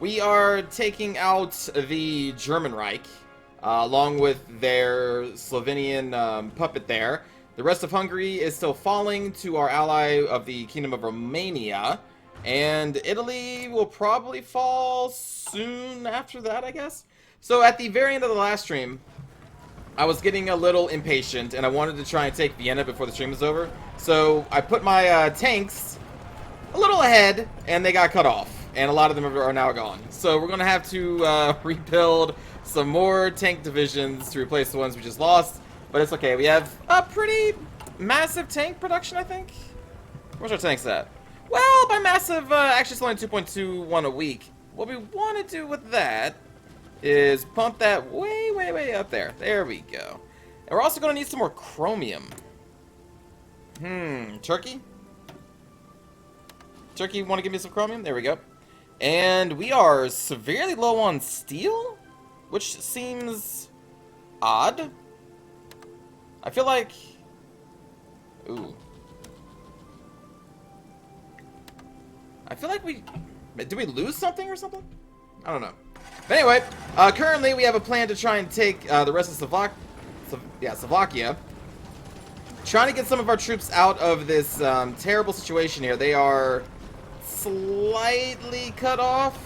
We are taking out the German Reich, along with their Slovenian puppet there. The rest of Hungary is still falling to our ally of the Kingdom of Romania. And Italy will probably fall soon after that, I guess. So at the very end of the last stream, I was getting a little impatient, and I wanted to try and take Vienna before the stream was over. So I put my tanks a little ahead, and they got cut off. And a lot of them are now gone. So we're going to have to rebuild some more tank divisions to replace the ones we just lost. But it's okay. We have a pretty massive tank production, I think. Where's our tanks at? Well, by massive, actually it's only 2.21 a week. What we want to do with that is pump that way, way, way up there. There we go. And we're also going to need some more chromium. Turkey? Turkey, want to give me some chromium? There we go. And we are severely low on steel, which seems odd. I feel like... Ooh. I feel like we... Did we lose something or something? I don't know. But anyway, currently we have a plan to try and take the rest of Slovakia. Trying to get some of our troops out of this terrible situation here. They are slightly cut off.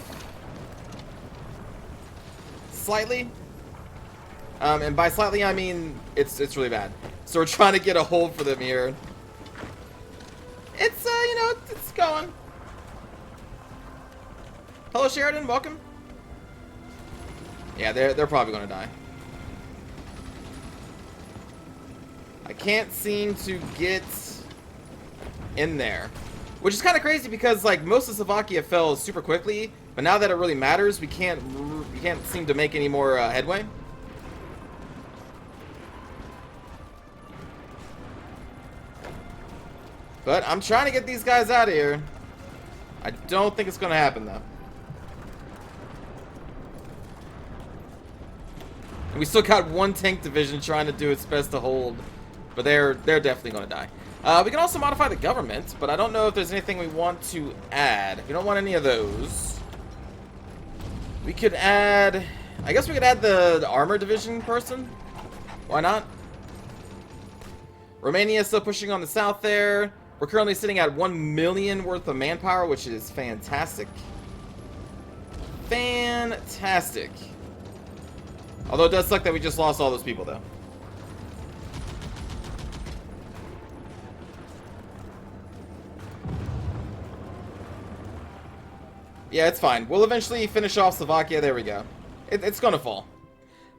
Slightly. And by slightly, I mean it's really bad. So we're trying to get a hold for them here. It's, you know, it's going. Hello, Sheridan. Welcome. Yeah, they're probably going to die. I can't seem to get in there. Which is kind of crazy because, like, most of Slovakia fell super quickly. But now that it really matters, we can't seem to make any more headway. But I'm trying to get these guys out of here. I don't think it's going to happen, though. And we still got one tank division trying to do its best to hold. But they're definitely going to die. We can also modify the government, but I don't know if there's anything we want to add. We don't want any of those. We could add... I guess we could add the armor division person. Why not? Romania is still pushing on the south there. We're currently sitting at 1 million worth of manpower, which is fantastic. Fantastic. Although it does suck that we just lost all those people, though. Yeah, it's fine. We'll eventually finish off Slovakia. There we go. It's gonna fall.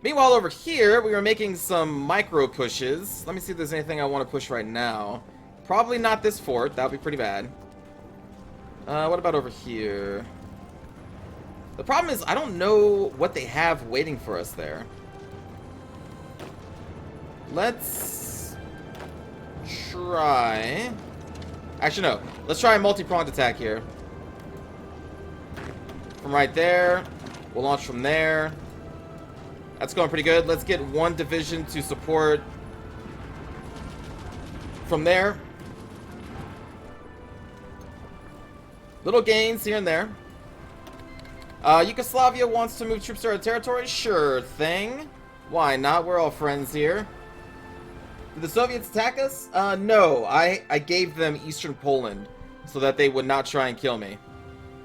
Meanwhile, over here, we were making some micro pushes. Let me see if there's anything I want to push right now. Probably not this fort. That would be pretty bad. What about over here? The problem is, I don't know what they have waiting for us there. Let's try... Actually, no. Let's try a multi-pronged attack here. From right there. We'll launch from there. That's going pretty good. Let's get one division to support from there. Little gains here and there. Yugoslavia wants to move troops to our territory? Sure thing. Why not? We're all friends here. Did the Soviets attack us? No. I gave them Eastern Poland so that they would not try and kill me.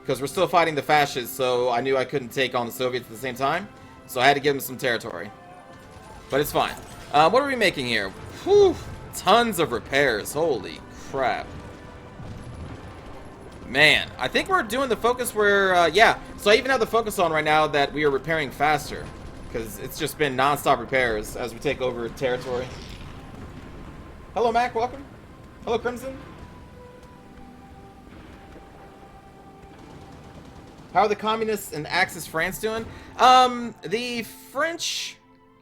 Because we're still fighting the fascists, so I knew I couldn't take on the Soviets at the same time. So I had to give them some territory. But it's fine. What are we making here? Whew, tons of repairs. Holy crap. Man, I think we're doing the focus where, yeah. So I even have the focus on right now that we are repairing faster. Because it's just been non-stop repairs as we take over territory. Hello, Mac. Welcome. Hello, Crimson. How are the communists in Axis France doing? The French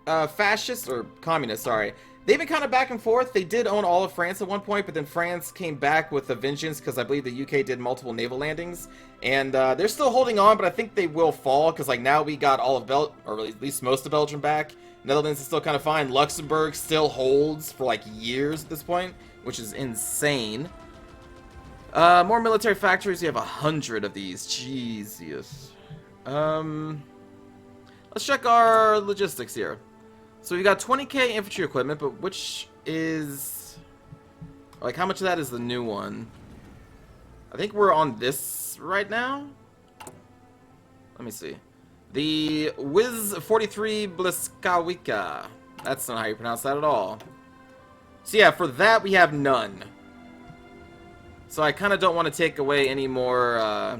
fascists, or communists, sorry, they've been kind of back and forth. They did own all of France at one point, but then France came back with a vengeance because I believe the UK did multiple naval landings. And they're still holding on, but I think they will fall because, like, now we got all of or at least most of Belgium back. Netherlands is still kind of fine. Luxembourg still holds for, like, years at this point, which is insane. More military factories. You have 100 of these. Jesus. Let's check our logistics here. So we've got 20k infantry equipment, but which is... Like, how much of that is the new one? I think we're on this right now. Let me see. The Wiz 43 Bliskawika. That's not how you pronounce that at all. So yeah, for that we have none. So I kind of don't want to take away any more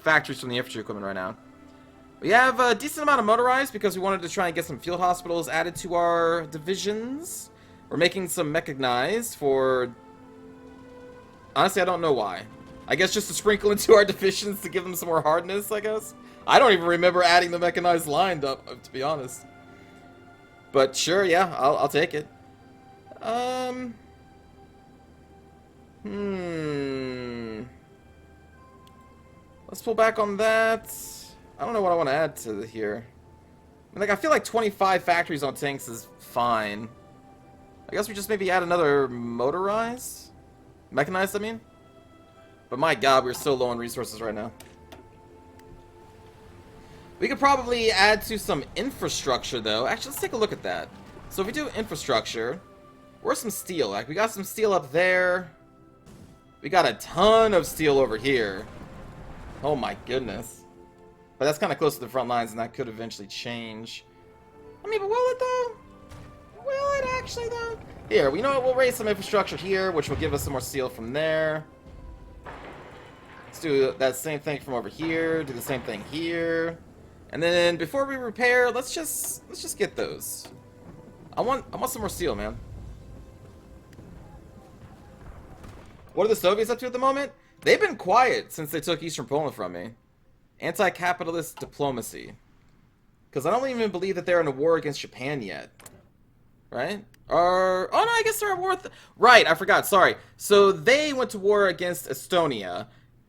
factories from the infantry equipment right now. We have a decent amount of motorized because we wanted to try and get some field hospitals added to our divisions. We're making some mechanized for... Honestly, I don't know why. I guess just to sprinkle into our divisions to give them some more hardness, I guess. I don't even remember adding the mechanized line up, to be honest. But sure, yeah, I'll take it. Let's pull back on that. I don't know what I want to add to here. Like, I feel like 25 factories on tanks is fine. I guess we just maybe add another motorized? Mechanized, I mean? But my god, we're so low on resources right now. We could probably add to some infrastructure, though. Actually, let's take a look at that. So if we do infrastructure, where's some steel? Like, we got some steel up there. We got a ton of steel over here. Oh my goodness. But that's kind of close to the front lines, and that could eventually change. I mean, but will it, though? Will it actually, though? Here, you know what? We'll raise some infrastructure here, which will give us some more steel from there. Let's do that same thing from over here. Do the same thing here. And then before we repair, let's just get those. I want some more steel, man. What are the Soviets up to at the moment? They've been quiet since they took Eastern Poland from me. Anti-capitalist diplomacy. Because I don't even believe that they're in a war against Japan yet. Right? Or... Oh, no, I guess they're at war with... Right, I forgot. Sorry. So they went to war against Estonia.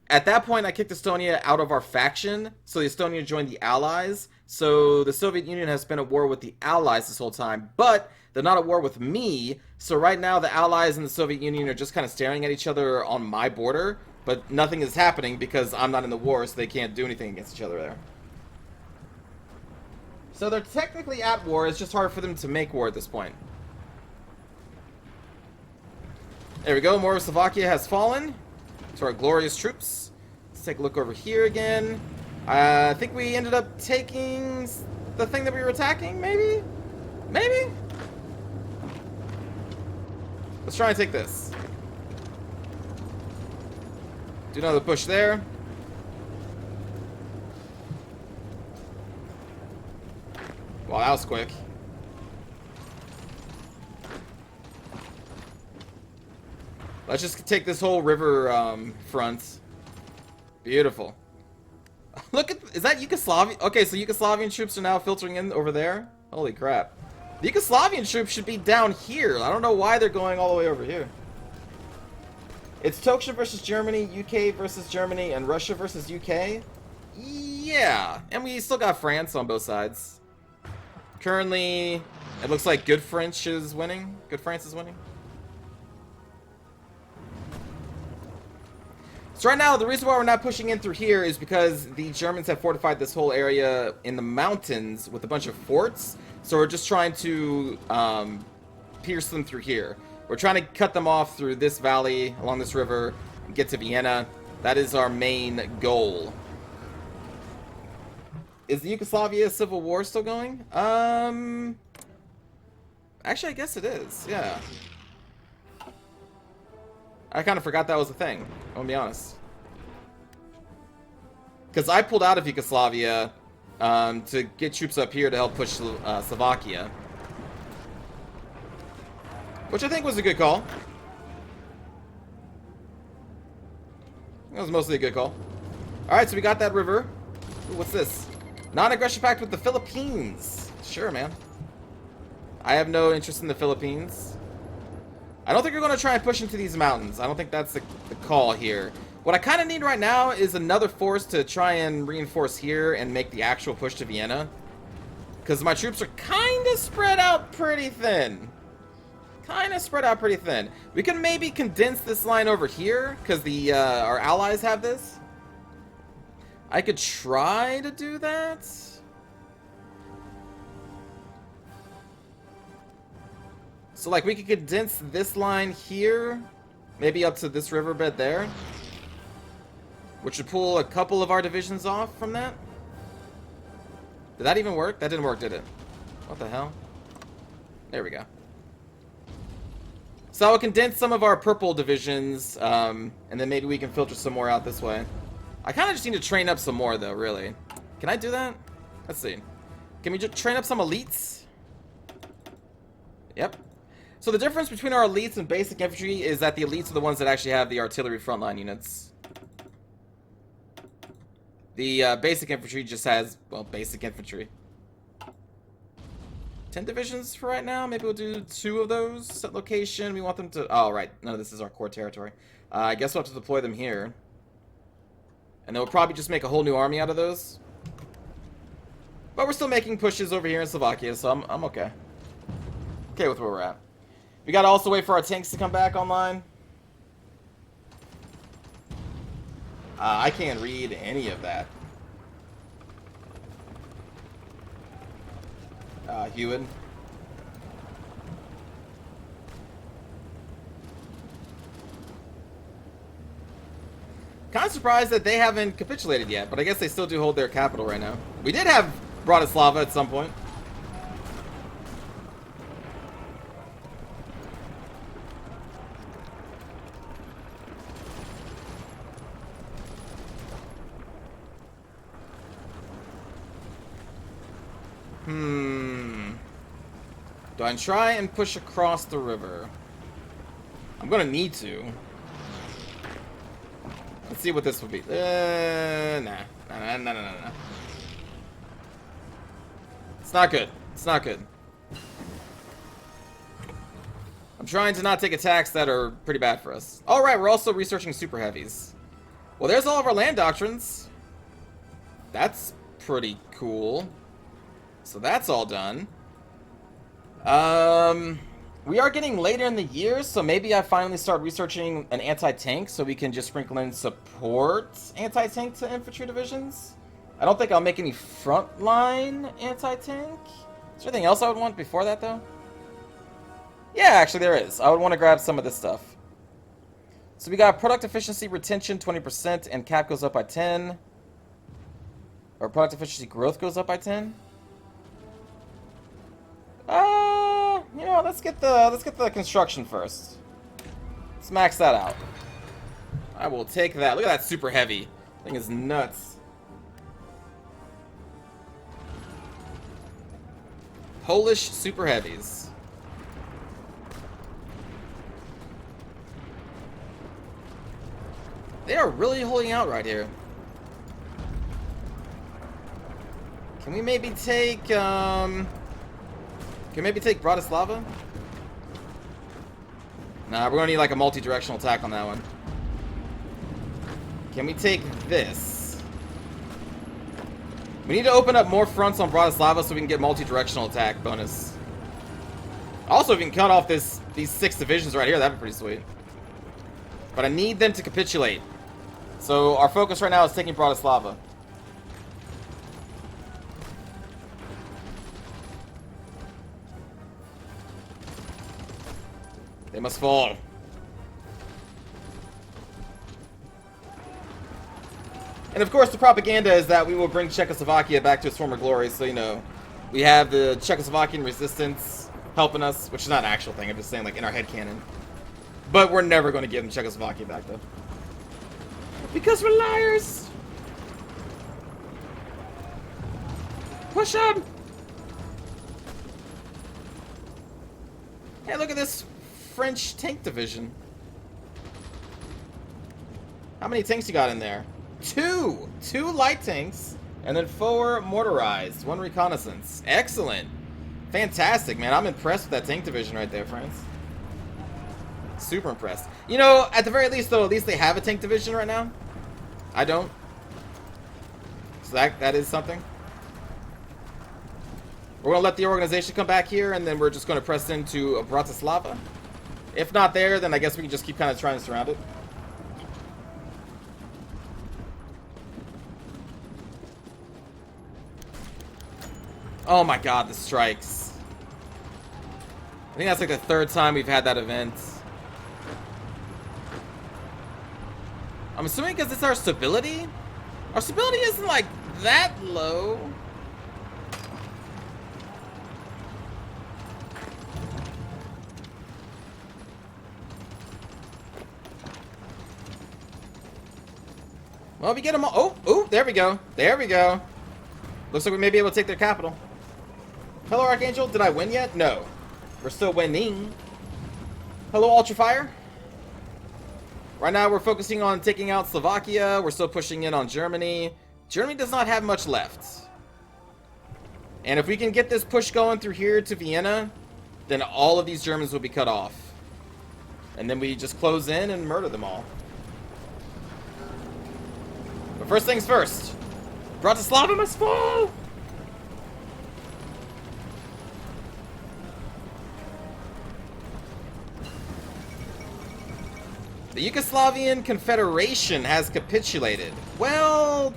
At that point, I kicked Estonia out of our faction. So the Estonia joined the Allies. So the Soviet Union has been at war with the Allies this whole time. But they're not at war with me. So right now, the Allies and the Soviet Union are just kind of staring at each other on my border. But nothing is happening because I'm not in the war, so they can't do anything against each other there. So they're technically at war, it's just hard for them to make war at this point. There we go, more of Slovakia has fallen to our glorious troops. Let's take a look over here again. I think we ended up taking the thing that we were attacking, maybe? Maybe? Let's try and take this. Do another push there. Wow, that was quick. Let's just take this whole river front. Beautiful. Look at... Is that Yugoslavia? Okay, so Yugoslavian troops are now filtering in over there? Holy crap. The Yugoslavian troops should be down here. I don't know why they're going all the way over here. It's Tokshen versus Germany, UK versus Germany, and Russia versus UK? Yeah. And we still got France on both sides. Currently, it looks like Good French is winning. Good France is winning. So right now, the reason why we're not pushing in through here is because the Germans have fortified this whole area in the mountains with a bunch of forts. So we're just trying to pierce them through here. We're trying to cut them off through this valley, along this river, and get to Vienna. That is our main goal. Is the Yugoslavia Civil War still going? Actually, I guess it is, yeah. I kind of forgot that was a thing, I'm gonna be honest. Because I pulled out of Yugoslavia to get troops up here to help push Slovakia. Which I think was a good call. That was mostly a good call. Alright, so we got that river. Ooh, what's this? Non-aggression pact with the Philippines. Sure, man. I have no interest in the Philippines. I don't think we're going to try and push into these mountains. I don't think that's the call here. What I kind of need right now is another force to try and reinforce here and make the actual push to Vienna. Because my troops are kind of spread out pretty thin. We can maybe condense this line over here, because our allies have this. I could try to do that. So, like, we could condense this line here, maybe up to this riverbed there, which would pull a couple of our divisions off from that. Did that even work? That didn't work, did it? What the hell? There we go. So I will condense some of our purple divisions, and then maybe we can filter some more out this way. I kind of just need to train up some more, though, really. Can I do that? Let's see. Can we just train up some elites? Yep. So the difference between our elites and basic infantry is that the elites are the ones that actually have the artillery frontline units. The basic infantry just has, well, basic infantry. 10 divisions for right now. Maybe we'll do 2 of those. Set location. We want them to... Oh, right. No, this is our core territory. I guess we'll have to deploy them here. And then we'll probably just make a whole new army out of those. But we're still making pushes over here in Slovakia, so I'm okay. Okay with where we're at. We gotta also wait for our tanks to come back online. I can't read any of that. Hewitt. Kind of surprised that they haven't capitulated yet, but I guess they still do hold their capital right now. We did have Bratislava at some point. Do I try and push across the river? I'm gonna need to. Let's see what this would be. Nah. It's not good. It's not good. I'm trying to not take attacks that are pretty bad for us. Alright, we're also researching super heavies. Well, there's all of our land doctrines. That's pretty cool. So that's all done. We are getting later in the year, so maybe I finally start researching an anti-tank so we can just sprinkle in support anti-tank to infantry divisions. I don't think I'll make any frontline anti-tank. Is there anything else I would want before that, though? Yeah, actually there is. I would want to grab some of this stuff. So we got product efficiency retention 20% and cap goes up by 10. Or product efficiency growth goes up by 10. You know, let's get the construction first. Let's max that out. I will take that. Look at that super heavy. Thing is nuts. Polish super heavies. They are really holding out right here. Can we maybe take Can maybe take Bratislava? Nah, we're gonna need like a multi-directional attack on that one. Can we take this? We need to open up more fronts on Bratislava so we can get multi-directional attack bonus. Also, if we can cut off these 6 divisions right here, that'd be pretty sweet. But I need them to capitulate. So our focus right now is taking Bratislava. They must fall. And of course the propaganda is that we will bring Czechoslovakia back to its former glory, so you know, we have the Czechoslovakian resistance helping us, which is not an actual thing, I'm just saying like in our headcanon. But we're never going to give them Czechoslovakia back though. Because we're liars! Push on! Hey, look at this French tank division. How many tanks you got in there? 2! 2 light tanks, and then 4 motorized. 1 reconnaissance. Excellent. Fantastic, man. I'm impressed with that tank division right there, France. Super impressed. You know, at the very least, though, at least they have a tank division right now. I don't. So that is something. We're going to let the organization come back here, and then we're just going to press into Bratislava. If not there, then I guess we can just keep kind of trying to surround it. Oh my god, the strikes. I think that's like the third time we've had that event. I'm assuming because it's our stability? Our stability isn't like that low. Well, we get them all. Oh, there we go. There we go. Looks like we may be able to take their capital. Hello, Archangel. Did I win yet? No. We're still winning. Hello, Ultrafire. Right now, we're focusing on taking out Slovakia. We're still pushing in on Germany. Germany does not have much left. And if we can get this push going through here to Vienna, then all of these Germans will be cut off. And then we just close in and murder them all. But first things first. Bratislava must fall! The Yugoslavian Confederation has capitulated. Well,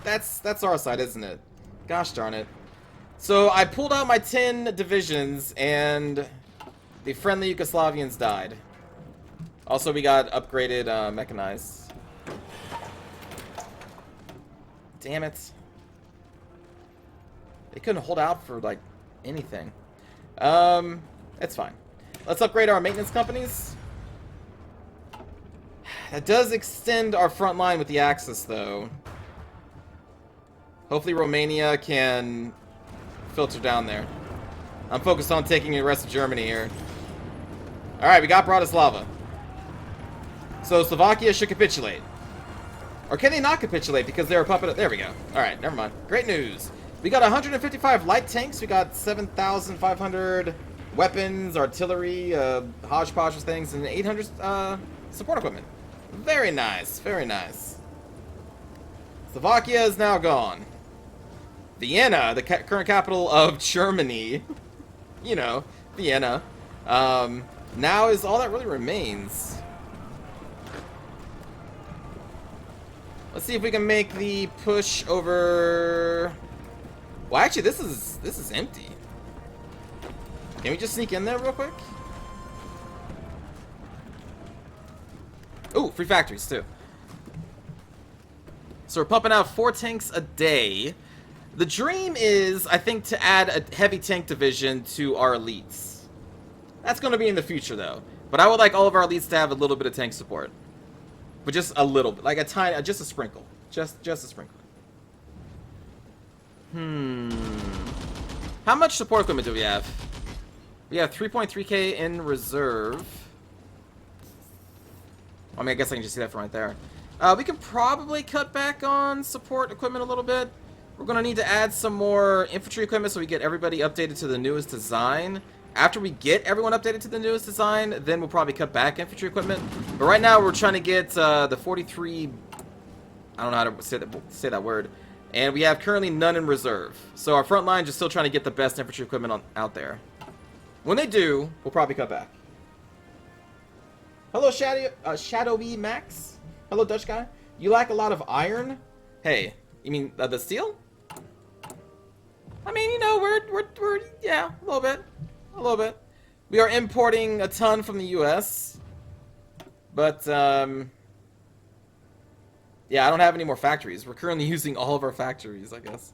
that's our side, isn't it? Gosh darn it. So I pulled out my 10 divisions, and the friendly Yugoslavians died. Also, we got upgraded mechanized. Damn it. They couldn't hold out for, like, anything. It's fine. Let's upgrade our maintenance companies. That does extend our front line with the Axis, though. Hopefully Romania can filter down there. I'm focused on taking the rest of Germany here. Alright, we got Bratislava. So Slovakia should capitulate. Or can they not capitulate because they're a puppet? There we go. Alright, never mind. Great news. We got 155 light tanks. We got 7,500 weapons, artillery, hodgepodge of things, and 800 support equipment. Very nice. Very nice. Slovakia is now gone. Vienna, the current capital of Germany. You know, Vienna. Now is all that really remains. Let's see if we can make the push over. Well, actually, this is empty. Can we just sneak in there real quick? Ooh, free factories too. So we're pumping out 4 tanks a day. The dream is, I think, to add a heavy tank division to our elites. That's going to be in the future, though. But I would like all of our elites to have a little bit of tank support. But just a little bit. Like a tiny, just a sprinkle. Just a sprinkle. How much support equipment do we have? We have 3.3k in reserve. I mean, I guess I can just see that from right there. We can probably cut back on support equipment a little bit. We're going to need to add some more infantry equipment so we get everybody updated to the newest design. After we get everyone updated to the newest design, then we'll probably cut back infantry equipment. But right now, we're trying to get the 43... I don't know how to say that word. And we have currently none in reserve. So our front line is still trying to get the best infantry equipment out there. When they do, we'll probably cut back. Hello, Shadowy Max. Hello, Dutch guy. You lack a lot of iron? Hey, you mean the steel? I mean, you know, we're yeah, a little bit. We are importing a ton from the U.S. But yeah, I don't have any more factories. We're currently using all of our factories, I guess.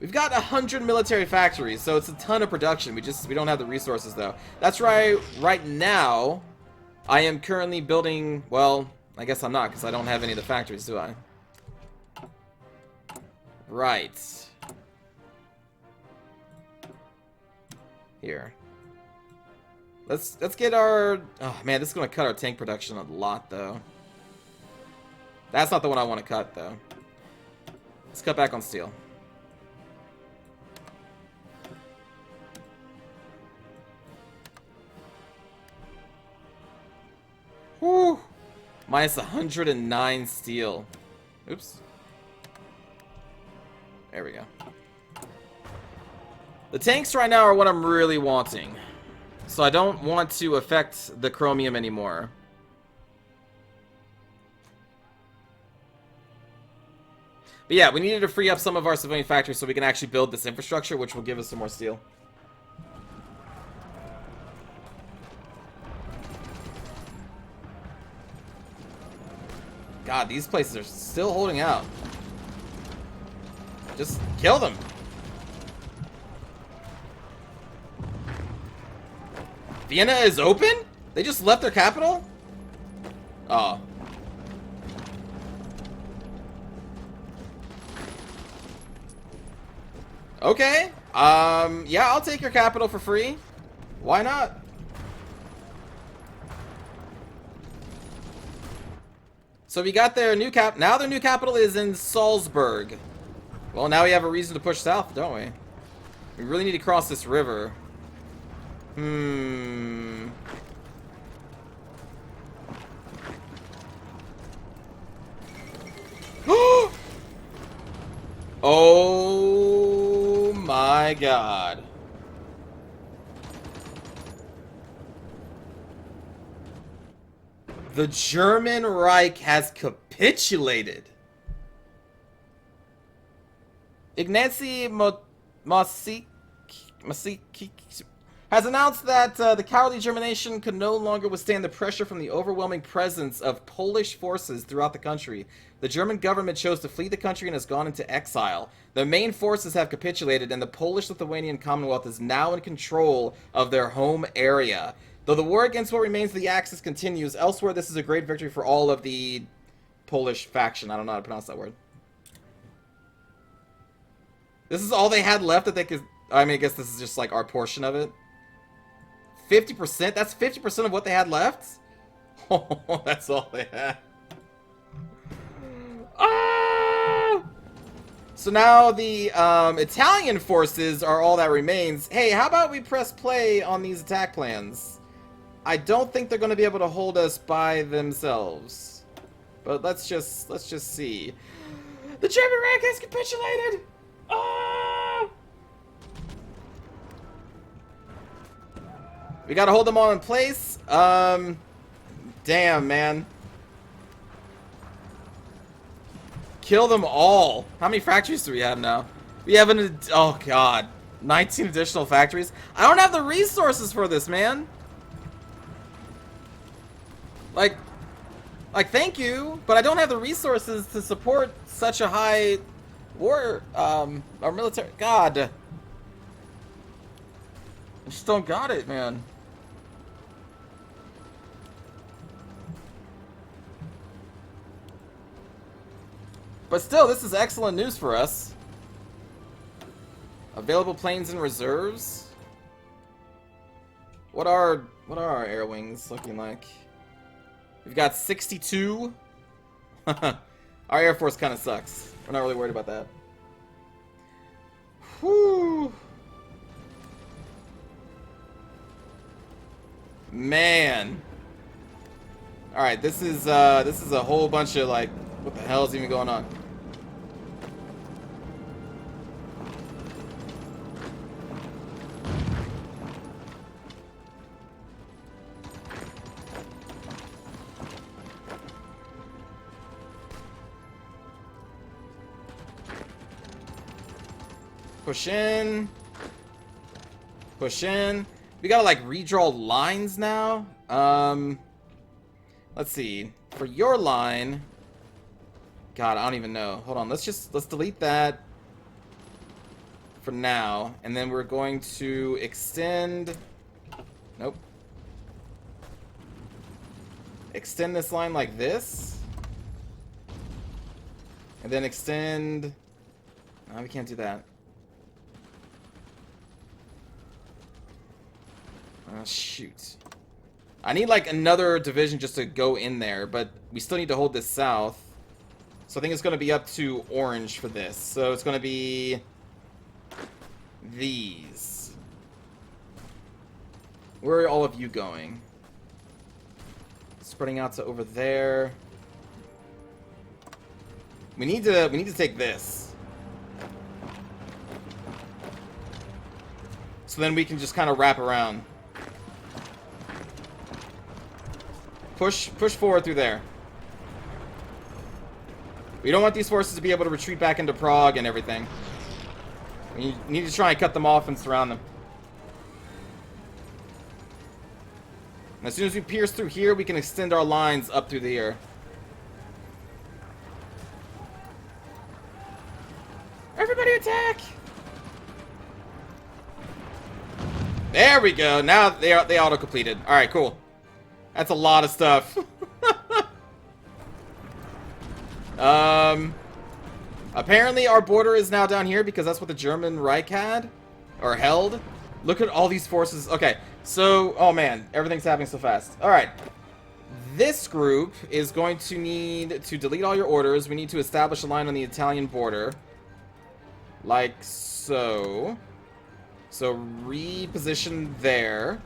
We've got 100 military factories, so it's a ton of production. We don't have the resources, though. That's right. Right now, I am currently building... Well, I guess I'm not, because I don't have any of the factories, do I? Right. Here. Let's get our... Oh, man, this is going to cut our tank production a lot, though. That's not the one I want to cut, though. Let's cut back on steel. Whew. Minus 109 steel. Oops. There we go. The tanks right now are what I'm really wanting. So I don't want to affect the chromium anymore. But yeah, we needed to free up some of our civilian factories so we can actually build this infrastructure, which will give us some more steel. God, these places are still holding out. Just kill them. Vienna is open? They just left their capital? Oh. Okay. Yeah, I'll take your capital for free. Why not? So we got their new now their new capital is in Salzburg. Well, now we have a reason to push south, don't we? We really need to cross this river. Oh my God. The German Reich has capitulated. Ignacy Masik has announced that the cowardly German nation could no longer withstand the pressure from the overwhelming presence of Polish forces throughout the country. The German government chose to flee the country and has gone into exile. The main forces have capitulated, and the Polish-Lithuanian Commonwealth is now in control of their home area. Though the war against what remains of the Axis continues, elsewhere this is a great victory for all of the Polish faction. I don't know how to pronounce that word. This is all they had left that they could... I mean, I guess this is just like our portion of it. 50%? That's 50% of what they had left? Oh, that's all they had. Ah! So now the Italian forces are all that remains. Hey, how about we press play on these attack plans? I don't think they're going to be able to hold us by themselves. But let's just see. The German Reich has capitulated! Ah! We gotta hold them all in place. Damn, man. Kill them all. How many factories do we have now? We have oh god, 19 additional factories. I don't have the resources for this, man. Like, thank you, but I don't have the resources to support such a high war, our military. God. I just don't got it, man. But still, this is excellent news for us. Available planes and reserves. What are our air wings looking like? We've got 62. Our Air Force kind of sucks. We're not really worried about that. Whew. Man. Alright, this is a whole bunch of like, what the hell is even going on? Push in. Push in. We gotta like redraw lines now. Let's see. For your line, God, I don't even know. Hold on. Let's delete that for now, and then we're going to extend. Nope. Extend this line like this, and then extend. No, we can't do that. Oh, shoot. I need like another division just to go in there, but we still need to hold this south. So I think it's going to be up to orange for this. So it's going to be these. Where are all of you going? Spreading out to over there. We need to take this. So then we can just kind of wrap around. Push forward through there. We don't want these forces to be able to retreat back into Prague and everything. We need to try and cut them off and surround them. And as soon as we pierce through here, we can extend our lines up through the here. Everybody attack! There we go. Now they auto-completed. Alright, cool. That's a lot of stuff. Apparently our border is now down here because that's what the German Reich had. Or held. Look at all these forces. Okay, so... Oh man, everything's happening so fast. Alright. This group is going to need to delete all your orders. We need to establish a line on the Italian border. Like so. So reposition there.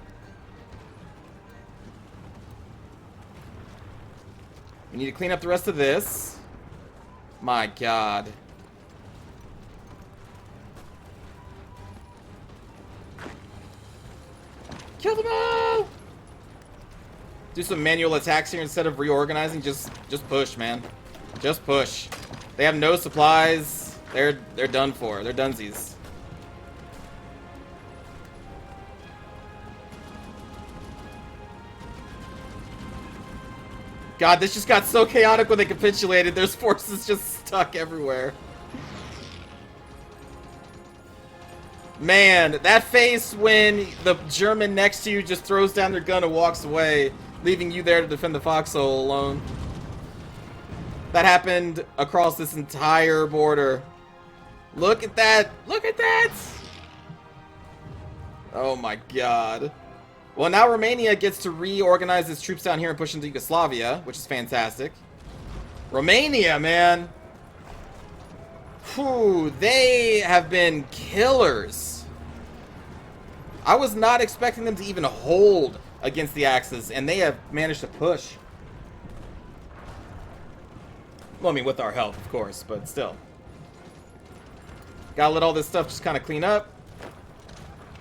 We need to clean up the rest of this. My god. Kill them all! Do some manual attacks here instead of reorganizing. Just push, man. Just push. They have no supplies. They're done for. They're dunsies. God, this just got so chaotic when they capitulated. There's forces just stuck everywhere. Man, that face when the German next to you just throws down their gun and walks away, leaving you there to defend the foxhole alone. That happened across this entire border. Look at that! Look at that! Oh my god. Well, now Romania gets to reorganize its troops down here and push into Yugoslavia, which is fantastic. Romania, man! Whew, they have been killers. I was not expecting them to even hold against the Axis, and they have managed to push. Well, I mean, with our help, of course, but still. Gotta let all this stuff just kind of clean up.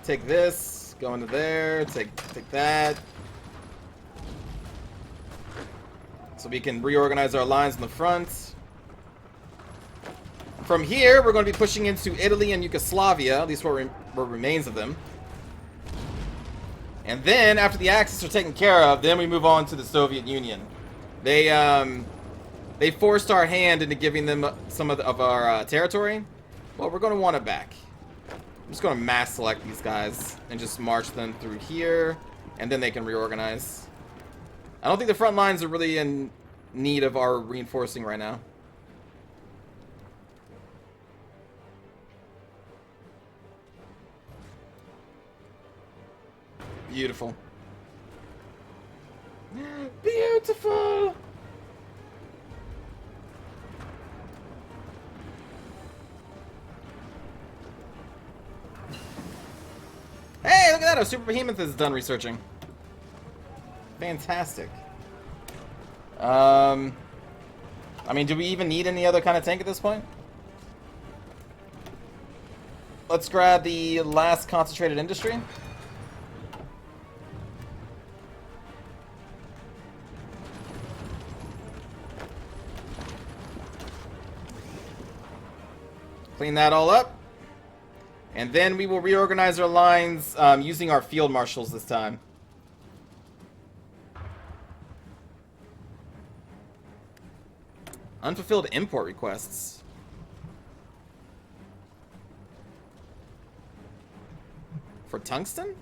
Take this, go into there, take that. So we can reorganize our lines in the front. From here, we're going to be pushing into Italy and Yugoslavia, at least what remains of them. And then, after the Axis are taken care of, then we move on to the Soviet Union. They forced our hand into giving them some of our territory. Well, we're going to want it back. I'm just going to mass select these guys and just march them through here, and then they can reorganize. I don't think the front lines are really in need of our reinforcing right now. Beautiful. Beautiful! Hey, look at that! A Super Behemoth is done researching. Fantastic. I mean, do we even need any other kind of tank at this point? Let's grab the last concentrated industry. Clean that all up. And then we will reorganize our lines using our field marshals this time. Unfulfilled import requests. For tungsten?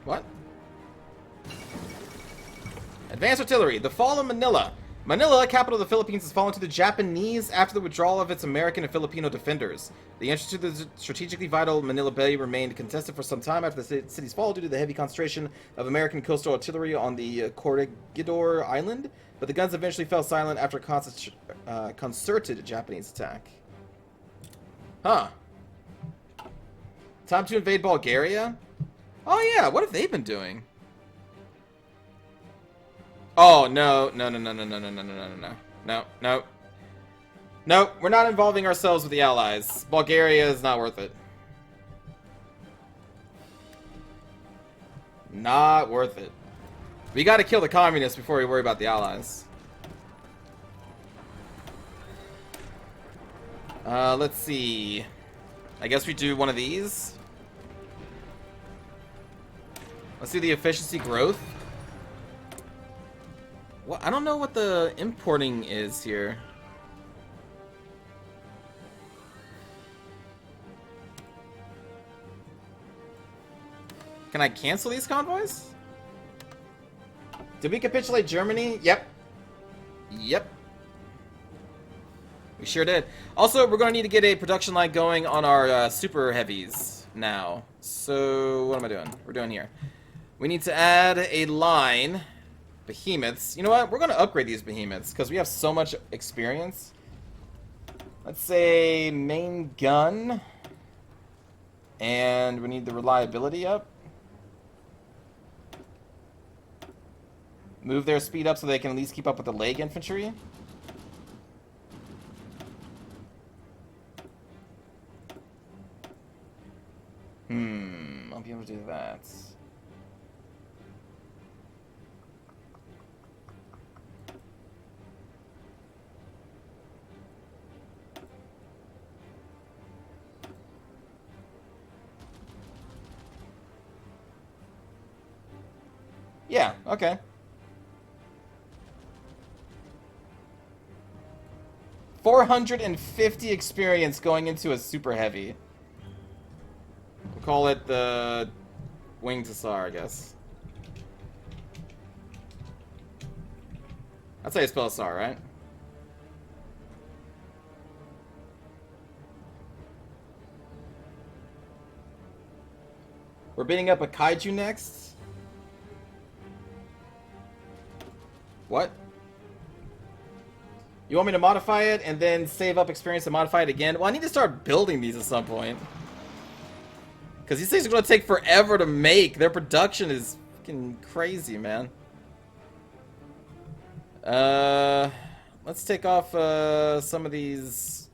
What? Advanced artillery. The fall of Manila. Manila, capital of the Philippines, has fallen to the Japanese after the withdrawal of its American and Filipino defenders. The entrance to the strategically vital Manila Bay remained contested for some time after the city's fall due to the heavy concentration of American coastal artillery on the Corregidor Island, but the guns eventually fell silent after a concerted Japanese attack. Huh. Time to invade Bulgaria? Oh yeah, what have they been doing? Oh, no, no, no, no, no, no, no, no, no, no, no, no, no. No, we're not involving ourselves with the Allies. Bulgaria is not worth it. Not worth it. We gotta kill the communists before we worry about the allies. Let's see. I guess we do one of these. Let's do the efficiency growth. What? I don't know what the importing is here. Can I cancel these convoys? Did we capitulate Germany? Yep. Yep. We sure did. Also, we're going to need to get a production line going on our super heavies now. So, what am I doing? We're doing here. We need to add a line. Behemoths. You know what? We're going to upgrade these behemoths because we have so much experience. Let's say main gun. And we need the reliability up. Move their speed up so they can at least keep up with the leg infantry. I'll be able to do that. Yeah, okay. 450 experience going into a super heavy. We'll call it the Winged Hussar, I guess. That's how you spell Hussar, right? We're beating up a kaiju next. What? You want me to modify it and then save up experience and modify it again? Well, I need to start building these at some point. Because these things are going to take forever to make. Their production is fucking crazy, man. Let's take off some of these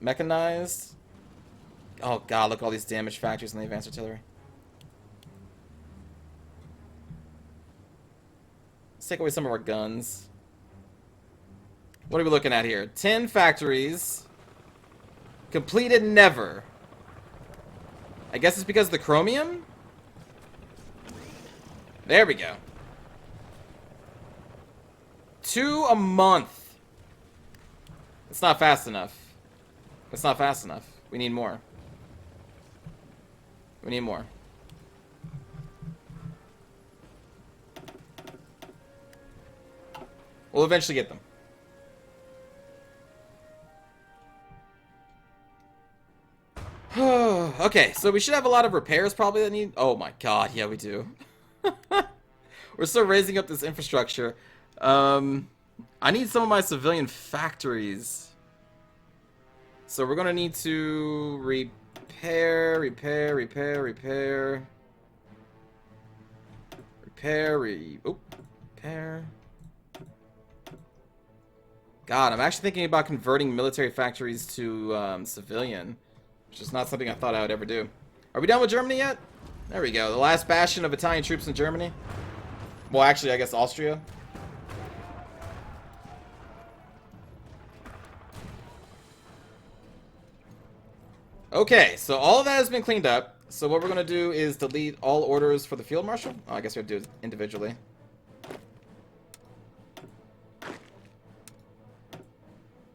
mechanized. Oh god, look at all these damage factors in the advanced artillery. Let's take away some of our guns. What are we looking at here? 10 factories. Completed never. I guess it's because of the chromium? There we go. 2 a month. It's not fast enough. It's not fast enough. We need more. We need more. We'll eventually get them. Okay, so we should have a lot of repairs probably that need... Oh my god, yeah we do. We're still raising up this infrastructure. I need some of my civilian factories. So we're gonna need to repair. God, I'm actually thinking about converting military factories to civilian. Which is not something I thought I would ever do. Are we done with Germany yet? There we go. The last bastion of Italian troops in Germany. Well, actually, I guess Austria. Okay, so all of that has been cleaned up. So what we're going to do is delete all orders for the field marshal. Oh, I guess we have to do it individually.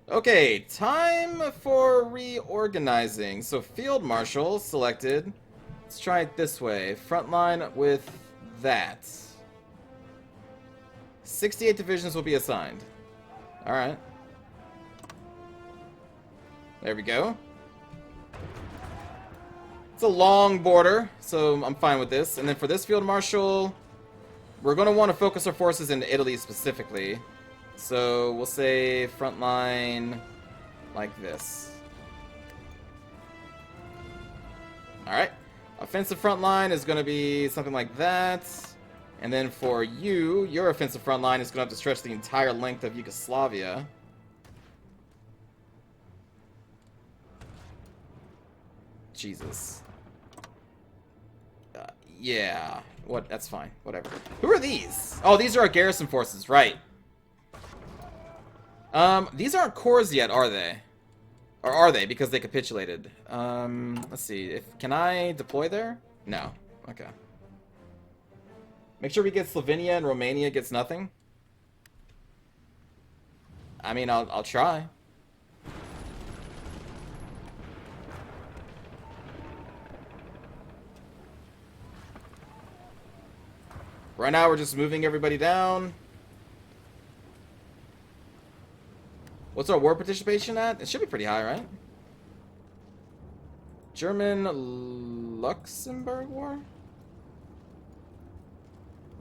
Okay, time for reorganizing. So field marshal selected. Let's try it this way. Frontline with that. 68 divisions will be assigned. Alright. There we go. It's a long border, so I'm fine with this. And then for this field marshal, we're going to want to focus our forces into Italy specifically. So we'll say frontline like this. Alright. Offensive frontline is going to be something like that. And then for you, your offensive frontline is going to have to stretch the entire length of Yugoslavia. Jesus. Yeah. What? That's fine. Whatever. Who are these? Oh, these are our garrison forces, right? These aren't cores yet, are they? Or are they? Because they capitulated. Let's see. Can I deploy there? No. Okay. Make sure we get Slovenia and Romania gets nothing. I mean, I'll try. Right now, we're just moving everybody down. What's our war participation at? It should be pretty high, right? German-Luxembourg War?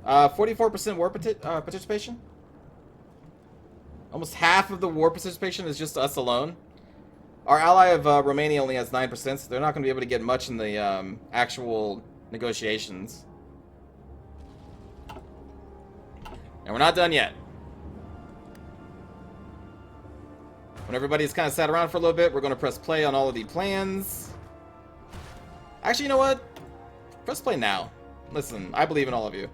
44% war participation? Almost half of the war participation is just us alone. Our ally of Romania only has 9%, so they're not going to be able to get much in the actual negotiations. And we're not done yet. When everybody's kind of sat around for a little bit, we're going to press play on all of the plans. Actually, you know what? Press play now. Listen, I believe in all of you.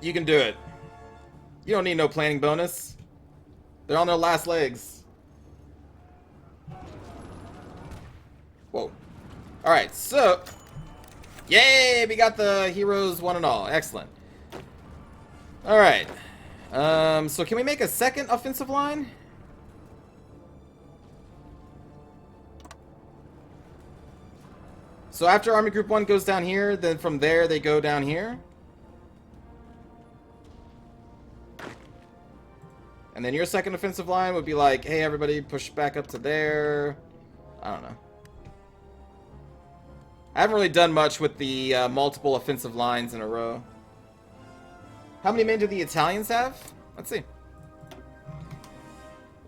You can do it. You don't need no planning bonus. They're on their last legs. Whoa. Alright, so... Yay! We got the heroes one and all. Excellent. Alright. So can we make a second offensive line? So after Army Group 1 goes down here, then from there they go down here. And then your second offensive line would be like, hey everybody, push back up to there. I don't know. I haven't really done much with the multiple offensive lines in a row. How many men do the Italians have? Let's see.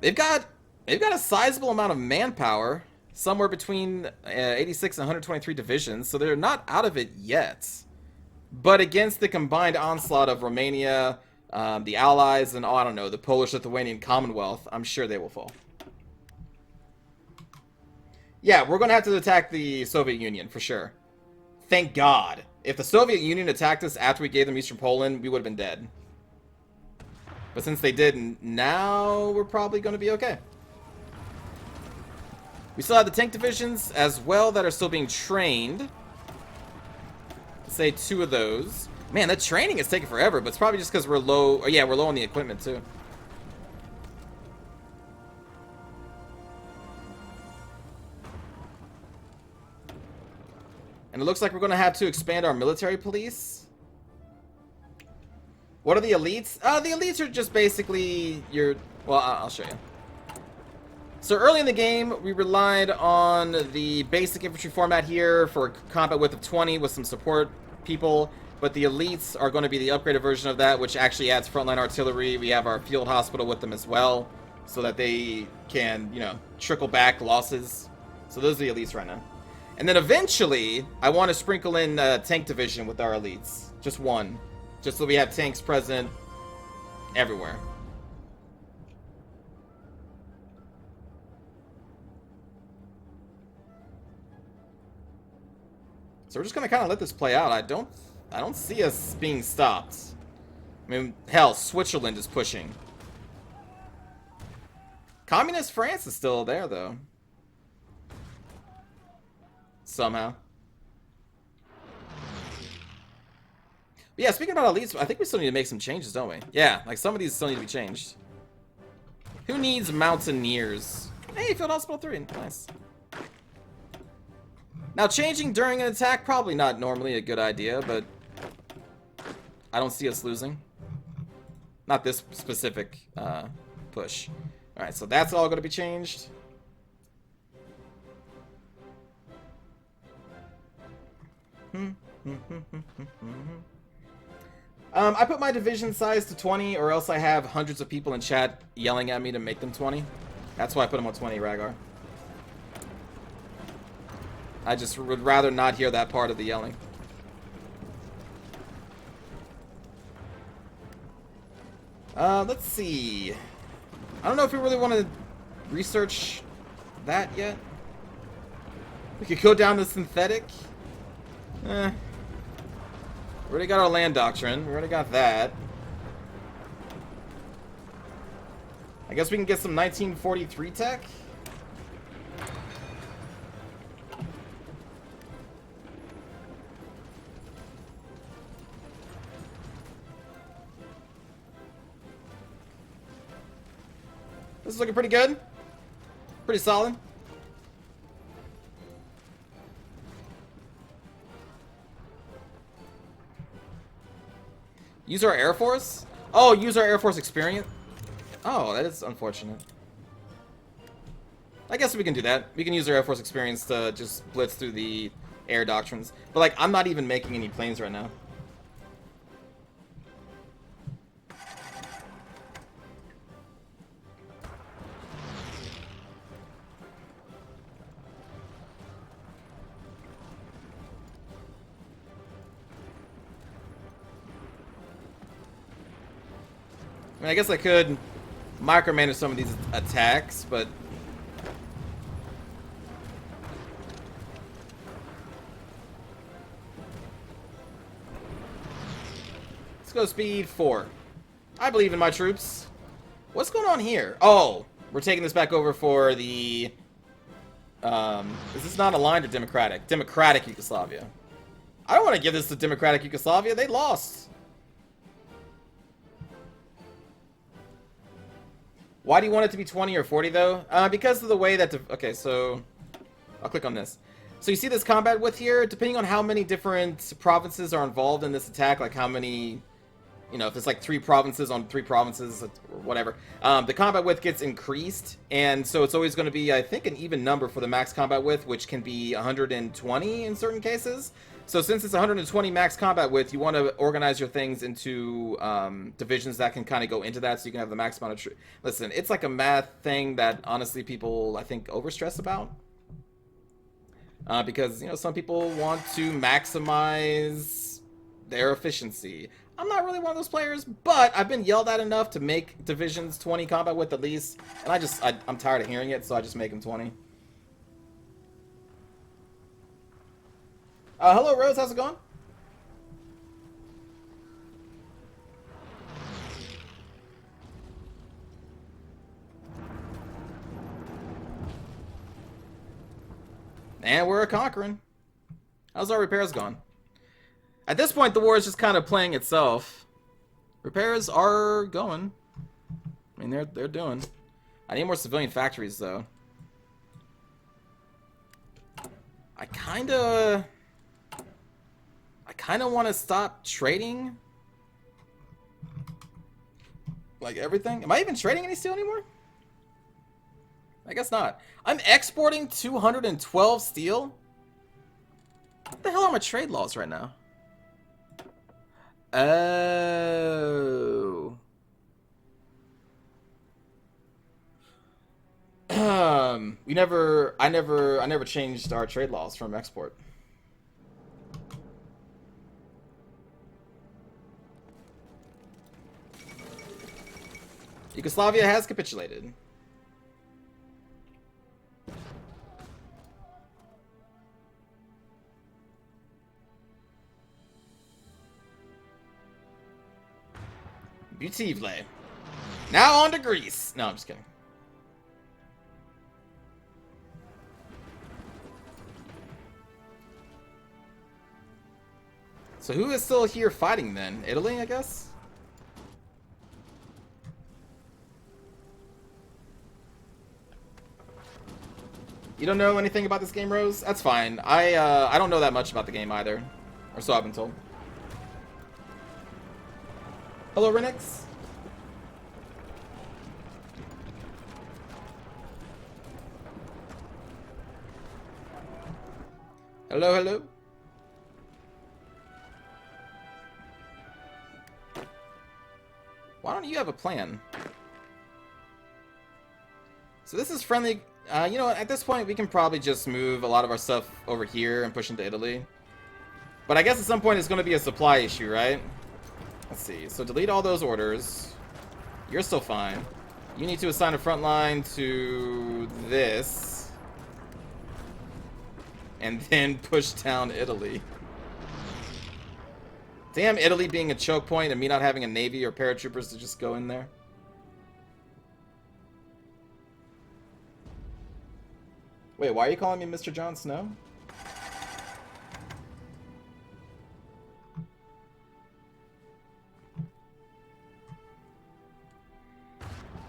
They've got a sizable amount of manpower, somewhere between 86 and 123 divisions, so they're not out of it yet. But against the combined onslaught of Romania, the Allies, and, oh, I don't know, the Polish-Lithuanian Commonwealth, I'm sure they will fall. Yeah, we're going to have to attack the Soviet Union, for sure. Thank God. If the Soviet Union attacked us after we gave them Eastern Poland, we would have been dead. But since they didn't, now we're probably going to be okay. We still have the tank divisions as well that are still being trained. Let's say 2 of those. Man, that training is taking forever, but it's probably just because we're low. Oh, yeah, we're low on the equipment, too. And it looks like we're going to have to expand our military police. What are the elites? The elites are just basically your... Well, I'll show you. So early in the game, we relied on the basic infantry format here for combat width of 20 with some support people. But the elites are going to be the upgraded version of that, which actually adds frontline artillery. We have our field hospital with them as well, so that they can, you know, trickle back losses. So those are the elites right now. And then eventually, I want to sprinkle in tank division with our elites. Just one. Just so we have tanks present everywhere. So we're just going to kind of let this play out. I don't see us being stopped. I mean, hell, Switzerland is pushing. Communist France is still there, though. Somehow. But yeah, speaking about elites, I think we still need to make some changes, don't we? Yeah, like some of these still need to be changed. Who needs mountaineers? Hey, Field Hospital 3. Nice. Now, changing during an attack, probably not normally a good idea, but I don't see us losing. Not this specific push. Alright, so that's all going to be changed. I put my division size to 20, or else I have hundreds of people in chat yelling at me to make them 20. That's why I put them on 20, Rhaegar. I just would rather not hear that part of the yelling. Let's see. I don't know if we really want to research that yet. We could go down the synthetic. We already got our land doctrine. We already got that. I guess we can get some 1943 tech. This is looking pretty good. Pretty solid. Use our Air Force? Oh, use our Air Force experience? Oh, that is unfortunate. I guess we can do that. We can use our Air Force experience to just blitz through the air doctrines. But, like, I'm not even making any planes right now. I mean, I guess I could micromanage some of these attacks, but... Let's go speed 4. I believe in my troops. What's going on here? Oh, we're taking this back over for the... is this not aligned or democratic? Democratic Yugoslavia. I don't want to give this to Democratic Yugoslavia. They lost. Why do you want it to be 20 or 40 though? Because of the way that... Okay, so... I'll click on this. So you see this combat width here? Depending on how many different provinces are involved in this attack, like how many... You know, if it's like 3 provinces on 3 provinces, or whatever. The combat width gets increased, and so it's always going to be, I think, an even number for the max combat width, which can be 120 in certain cases. So since it's 120 max combat width, you want to organize your things into divisions that can kind of go into that, so you can have the max amount of troops. Listen, it's like a math thing that, honestly, people, I think, overstress about. Because, you know, some people want to maximize their efficiency. I'm not really one of those players, but I've been yelled at enough to make divisions 20 combat width at least, and I'm tired of hearing it, so I just make them 20. Hello, Rose. How's it going? And we're conquering. How's our repairs gone? At this point, the war is just kind of playing itself. Repairs are going. I mean, they're doing. I need more civilian factories, though. I kind of want to stop trading. Like everything. Am I even trading any steel anymore? I guess not. I'm exporting 212 steel? What the hell are my trade laws right now? Oh. I never changed our trade laws from export. Yugoslavia has capitulated. Beautiful. Now on to Greece. No, I'm just kidding. So who is still here fighting then? Italy, I guess? You don't know anything about this game, Rose? That's fine. I don't know that much about the game either. Or so I've been told. Hello, Renix. Hello, hello. Why don't you have a plan? So this is friendly. You know what? At this point, we can probably just move a lot of our stuff over here and push into Italy. But I guess at some point it's going to be a supply issue, right? Let's see. So delete all those orders. You're still fine. You need to assign a front line to this. And then push down Italy. Damn Italy being a choke point and me not having a navy or paratroopers to just go in there. Wait, why are you calling me Mr. Jon Snow?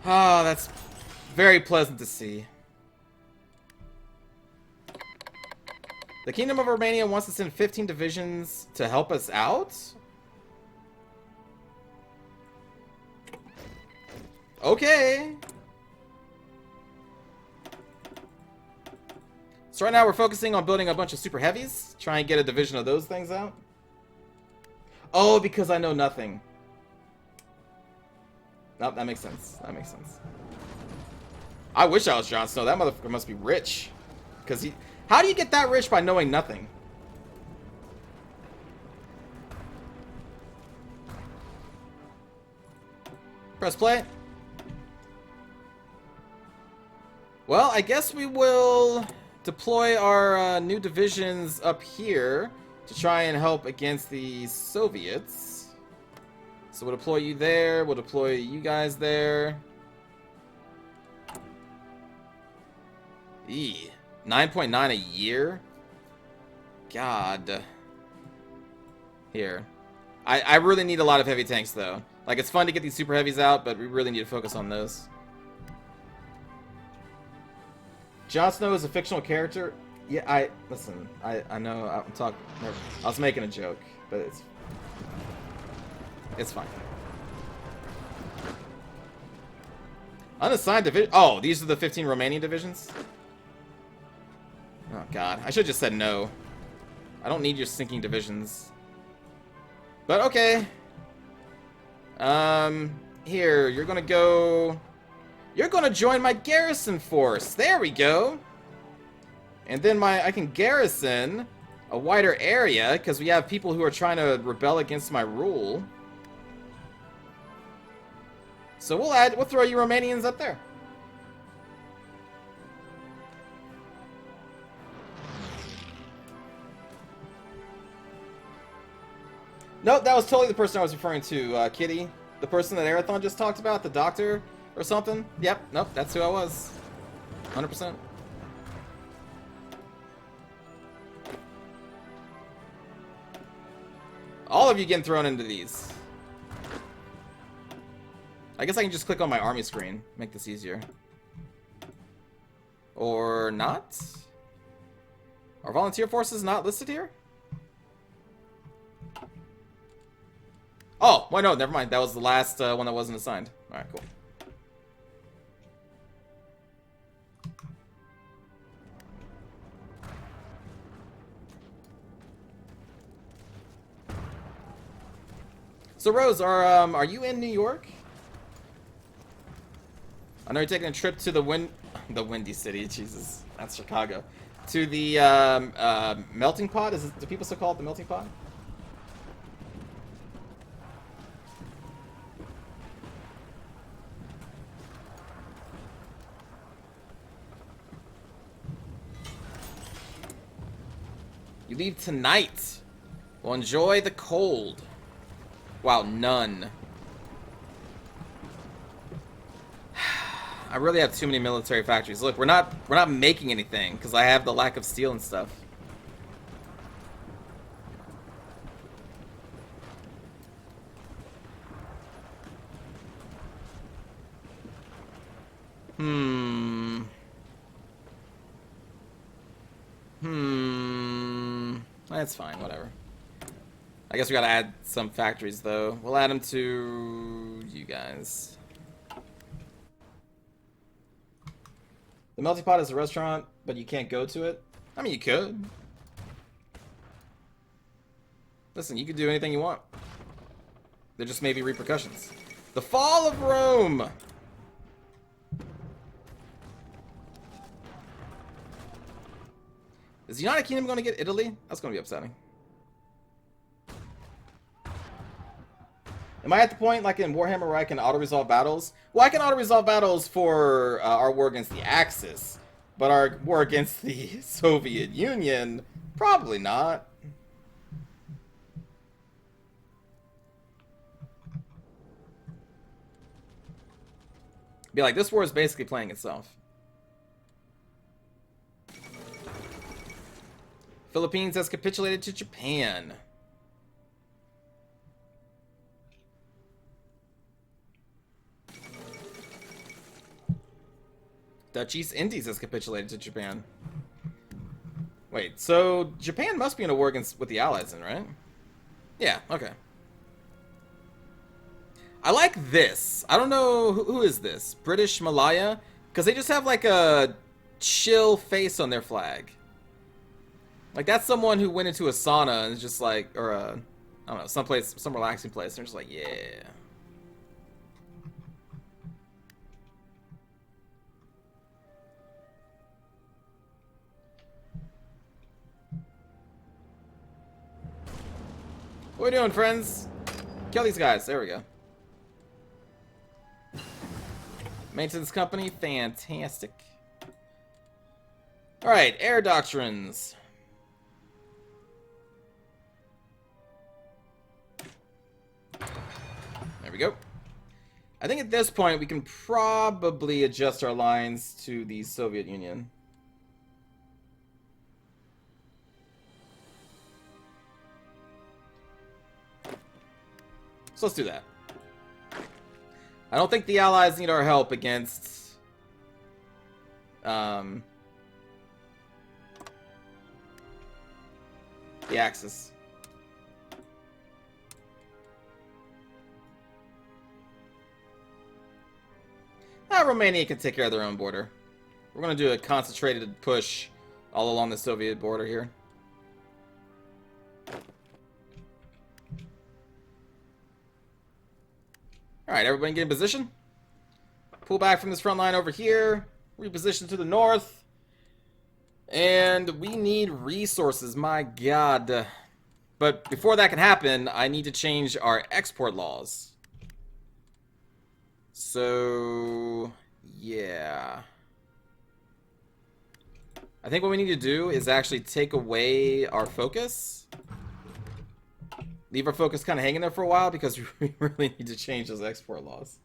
Oh, that's very pleasant to see. The Kingdom of Romania wants to send 15 divisions to help us out? Okay. So right now we're focusing on building a bunch of super heavies. Try and get a division of those things out. Oh, because I know nothing. Nope, that makes sense. That makes sense. I wish I was Jon Snow. That motherfucker must be rich. Because he... How do you get that rich by knowing nothing? Press play. Well, I guess we will deploy our new divisions up here to try and help against the Soviets. So we'll deploy you there. We'll deploy you guys there. 9.9 a year? God. Here. I really need a lot of heavy tanks, though. Like, it's fun to get these super heavies out, but we really need to focus on those. Jon Snow is a fictional character? Yeah, listen, I know, I'm talking... I was making a joke, but it's fine. Unassigned division... Oh, these are the 15 Romanian divisions? Oh, God. I should have just said no. I don't need your sinking divisions. But, okay. Here, you're gonna go... You're gonna join my garrison force. There we go. And then I can garrison a wider area, because we have people who are trying to rebel against my rule. So we'll throw you Romanians up there. Nope, that was totally the person I was referring to, Kitty. The person that Arathon just talked about, the doctor or something. Yep, nope, that's who I was. 100%. All of you getting thrown into these. I guess I can just click on my army screen, make this easier. Or not? Are volunteer forces not listed here? Oh, why no, never mind. That was the last one that wasn't assigned. Alright, cool. So Rose, are you in New York? I know you're taking a trip to the Windy City. Jesus, that's Chicago. To the melting pot. Do people still call it the melting pot? You leave tonight. Well, enjoy the cold. Wow, none. I really have too many military factories. Look, we're not making anything because I have the lack of steel and stuff. That's fine, whatever. I guess we gotta add some factories, though. We'll add them to you guys. The melting pot is a restaurant, but you can't go to it. I mean, you could. Listen, you could do anything you want. There just may be repercussions. The fall of Rome! Is the United Kingdom going to get Italy? That's going to be upsetting. Am I at the point, like in Warhammer, where I can auto-resolve battles? Well, I can auto-resolve battles for our war against the Axis. But our war against the Soviet Union, probably not. Be like, this war is basically playing itself. Philippines has capitulated to Japan. Dutch East Indies has capitulated to Japan. Wait, so Japan must be in a war with the Allies then, right? Yeah, okay. I like this. I don't know, who is this? British Malaya? Because they just have like a chill face on their flag. Like, that's someone who went into a sauna and is just like, or a, I don't know, some relaxing place, and they're just like, yeah. What are we doing, friends? Kill these guys. There we go. Maintenance company, fantastic. Alright, air doctrines. There we go. I think at this point we can probably adjust our lines to the Soviet Union. So let's do that. I don't think the Allies need our help against the Axis. Romania can take care of their own border. We're going to do a concentrated push all along the Soviet border here. Alright, everybody get in position. Pull back from this front line over here. Reposition to the north. And we need resources, my god. But before that can happen, I need to change our export laws. So, yeah. I think what we need to do is actually take away our focus. Leave our focus kind of hanging there for a while because we really need to change those export laws.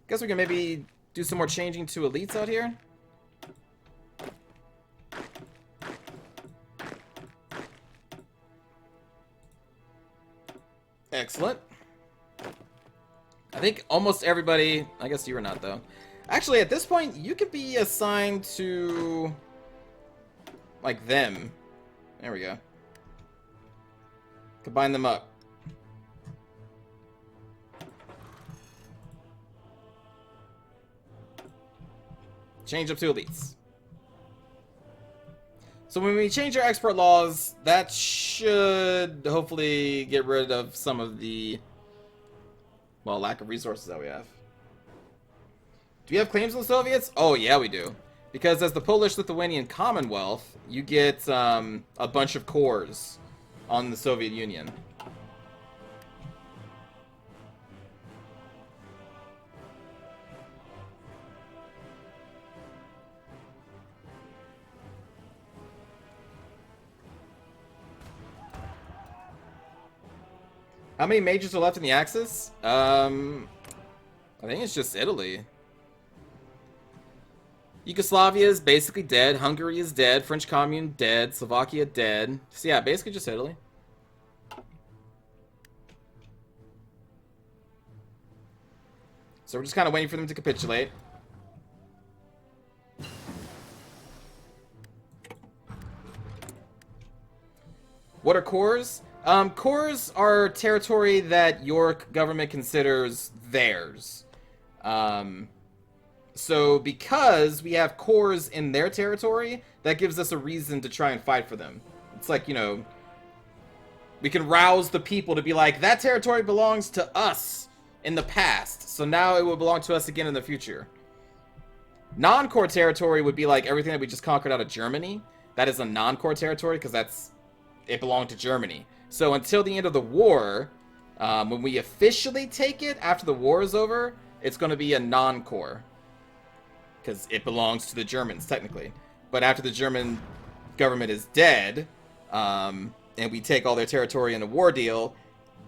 Guess we can maybe do some more changing to elites out here. Excellent. I think almost everybody, I guess you were not though. Actually, at this point, you could be assigned to, like, them. There we go. Combine them up. Change up to elites. So when we change our export laws, that should hopefully get rid of some of the, well, lack of resources that we have. Do we have claims on the Soviets? Oh, yeah, we do. Because as the Polish-Lithuanian Commonwealth, you get a bunch of cores on the Soviet Union. How many majors are left in the Axis? I think it's just Italy. Yugoslavia is basically dead. Hungary is dead. French Commune dead. Slovakia dead. So yeah, basically just Italy. So we're just kind of waiting for them to capitulate. What are cores? Cores are territory that your government considers theirs. So because we have cores in their territory, that gives us a reason to try and fight for them. It's like, you know, we can rouse the people to be like, that territory belongs to us in the past, so now it will belong to us again in the future. Non-core territory would be like everything that we just conquered out of Germany. That is a non-core territory because it belonged to Germany. So until the end of the war, when we officially take it after the war is over, it's going to be a non-core. Because it belongs to the Germans, technically. But after the German government is dead, and we take all their territory in a war deal,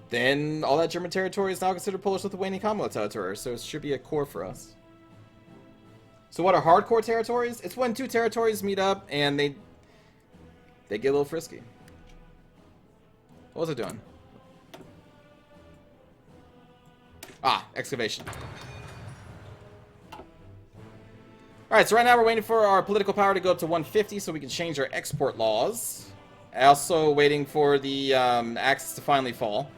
then all that German territory is now considered Polish-Lithuanian Commonwealth territory, so it should be a core for us. So what are hardcore territories? It's when two territories meet up and they get a little frisky. What was it doing? Ah, excavation. Alright, so right now we're waiting for our political power to go up to 150 so we can change our export laws. Also waiting for the Axis to finally fall.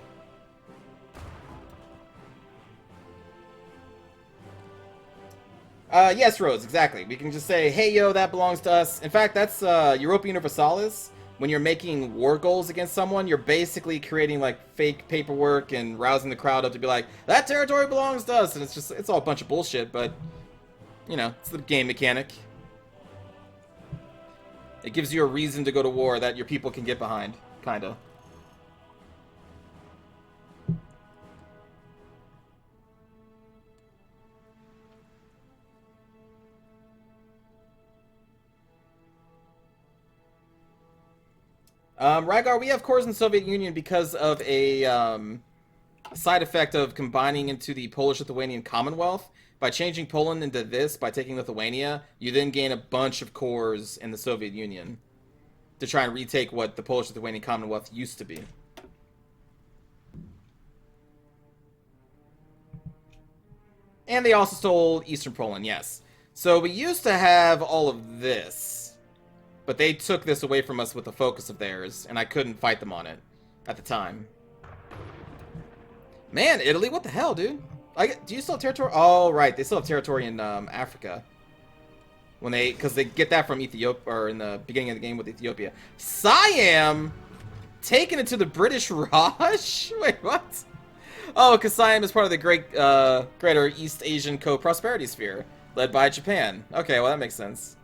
Yes, Rose, exactly. We can just say, hey, yo, that belongs to us. In fact, that's Europa Universalis. When you're making war goals against someone, you're basically creating, like, fake paperwork and rousing the crowd up to be like, that territory belongs to us. And it's all a bunch of bullshit, but, you know, it's the game mechanic. It gives you a reason to go to war that your people can get behind, kinda. Rygar, we have cores in the Soviet Union because of a side effect of combining into the Polish-Lithuanian Commonwealth. By changing Poland into this, by taking Lithuania, you then gain a bunch of cores in the Soviet Union to try and retake what the Polish-Lithuanian Commonwealth used to be. And they also stole Eastern Poland, yes. So we used to have all of this. But they took this away from us with a focus of theirs, and I couldn't fight them on it at the time. Man, Italy, what the hell, dude? Do you still have territory? Oh, right, they still have territory in Africa. Because they get that from Ethiopia, or in the beginning of the game with Ethiopia. Siam taking it to the British Raj? Wait, what? Oh, because Siam is part of the Greater East Asian Co-Prosperity Sphere, led by Japan. Okay, well, that makes sense.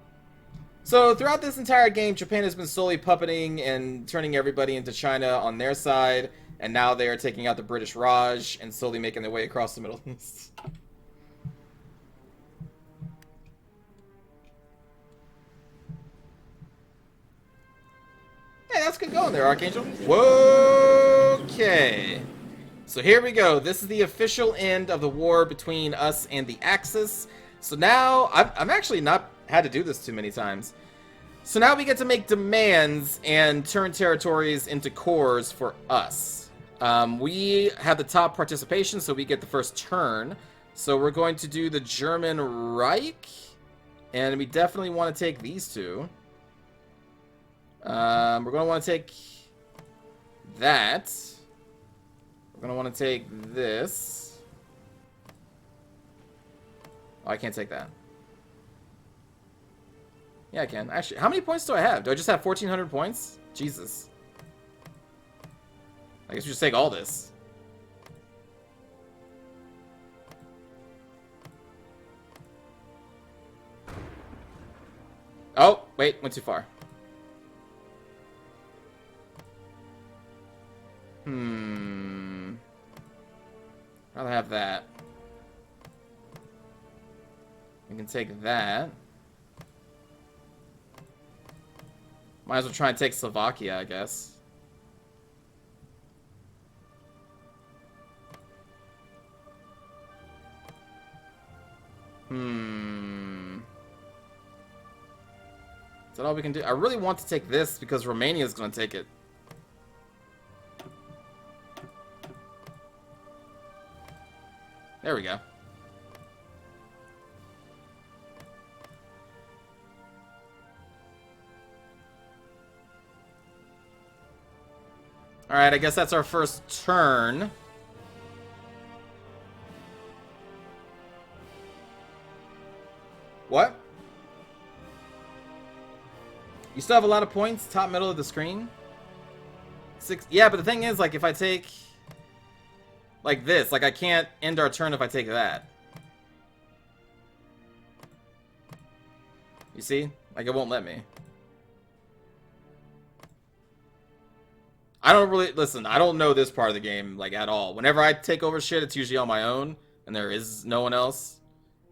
So, throughout this entire game, Japan has been slowly puppeting and turning everybody into China on their side, and now they are taking out the British Raj and slowly making their way across the Middle East. Hey, that's good going there, Archangel. Whoa, okay. So here we go. This is the official end of the war between us and the Axis. So now, I've actually not had to do this too many times. So now we get to make demands and turn territories into cores for us. We have the top participation, so we get the first turn. So we're going to do the German Reich, and we definitely want to take these two. We're going to want to take that. We're going to want to take this. Oh, I can't take that. Yeah, I can. Actually, how many points do I have? Do I just have 1,400 points? Jesus. I guess we just take all this. Oh, wait, went too far. I'd rather have that. We can take that. Might as well try and take Slovakia, I guess. Is that all we can do? I really want to take this because Romania is going to take it. There we go. Alright, I guess that's our first turn. What? You still have a lot of points, top middle of the screen? 6. Yeah, but the thing is, like, if I take... like this, like, I can't end our turn if I take that. You see? Like, it won't let me. I don't really... listen, I don't know this part of the game, like, at all. Whenever I take over shit, it's usually on my own, and there is no one else.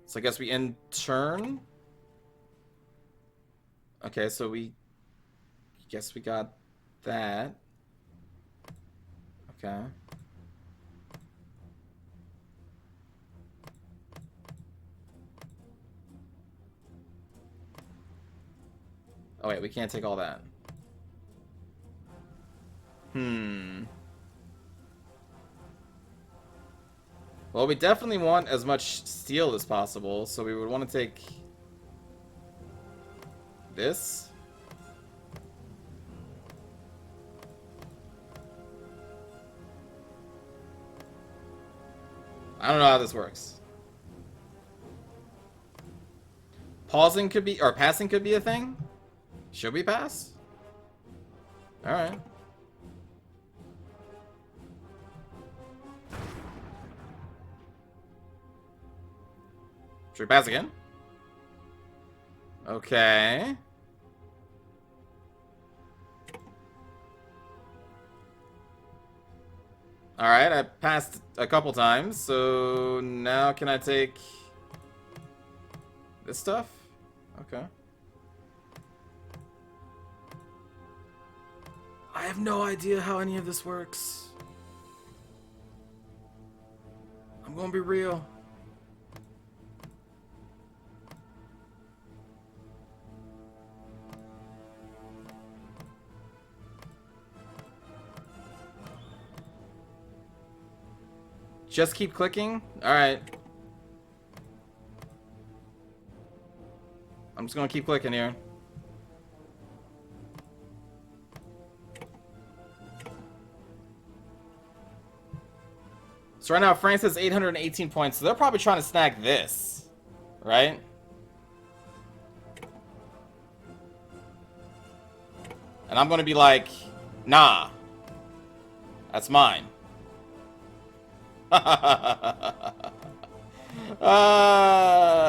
So I guess we end turn? Okay, so we guess we got that. Okay. Oh wait, we can't take all that. Well, we definitely want as much steel as possible, so we would want to take this. I don't know how this works. Pausing could be, or passing could be a thing? Should we pass? Alright. Should we pass again? Okay. Alright, I passed a couple times, so now can I take this stuff? Okay. I have no idea how any of this works. I'm gonna be real. Just keep clicking? Alright. I'm just gonna keep clicking here. So right now France has 818 points, so they're probably trying to snag this. Right? And I'm gonna be like, nah. That's mine.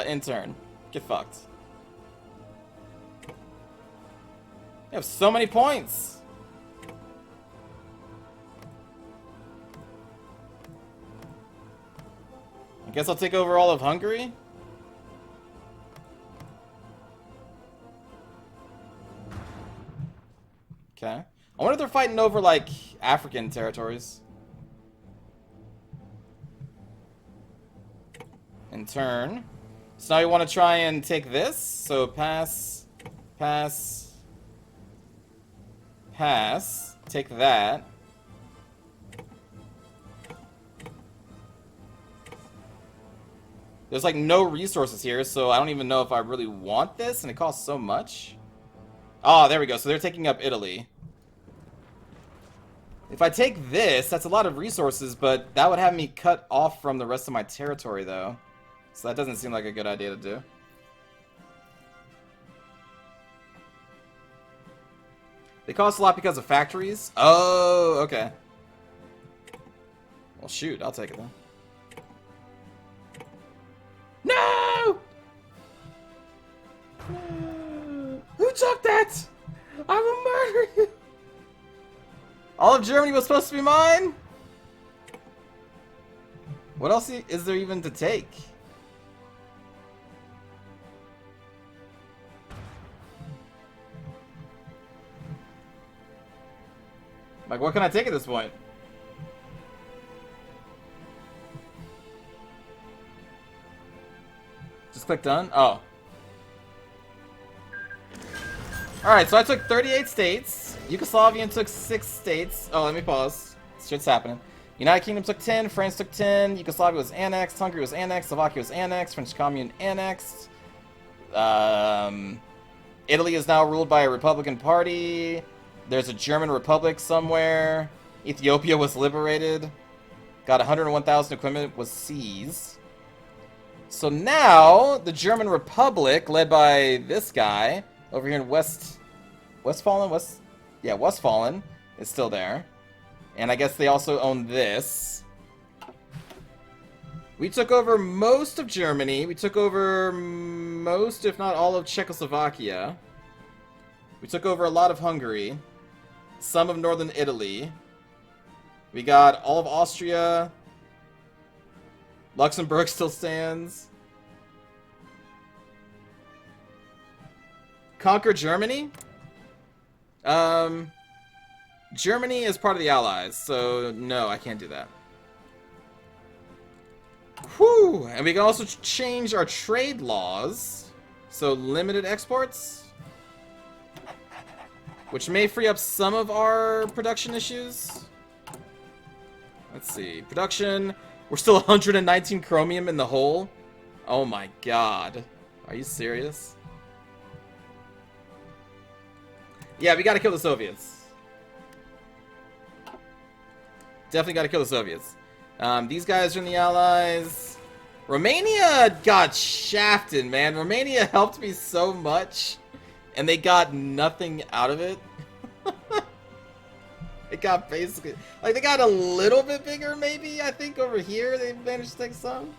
Intern. Get fucked. You have so many points. I guess I'll take over all of Hungary. Okay. I wonder if they're fighting over, like, African territories. In turn. So now you want to try and take this. So pass, pass, pass. Take that. There's like no resources here, so I don't even know if I really want this, and it costs so much. Oh, there we go. So they're taking up Italy. If I take this, that's a lot of resources, but that would have me cut off from the rest of my territory, though. So that doesn't seem like a good idea to do. They cost a lot because of factories? Oh, okay. Well, shoot. I'll take it, then. No! Who took that? I will murder you! All of Germany was supposed to be mine? What else is there even to take? Like, what can I take at this point? Just click done? Oh. Alright, so I took 38 states. Yugoslavian took 6 states. Oh, let me pause. Shit's happening. United Kingdom took 10. France took 10. Yugoslavia was annexed. Hungary was annexed. Slovakia was annexed. French Commune annexed. Italy is now ruled by a Republican Party. There's a German Republic somewhere. Ethiopia was liberated. Got 101,000 equipment was seized. So now, the German Republic, led by this guy, over here in Westfalen, is still there. And I guess they also own this. We took over most of Germany. We took over most, if not all, of Czechoslovakia. We took over a lot of Hungary. Some of northern Italy. We got all of Austria. Luxembourg still stands. Conquer Germany? Germany is part of the Allies, so no, I can't do that. Whew! And we can also change our trade laws. So limited exports. Which may free up some of our production issues. Let's see. Production. We're still 119 chromium in the hole. Oh my god. Are you serious? Yeah, we gotta kill the Soviets. Definitely gotta kill the Soviets. These guys are in the Allies. Romania got shafted, man. Romania helped me so much. And they got nothing out of it. It got basically... Like, they got a little bit bigger, maybe, I think, over here. They managed to take some.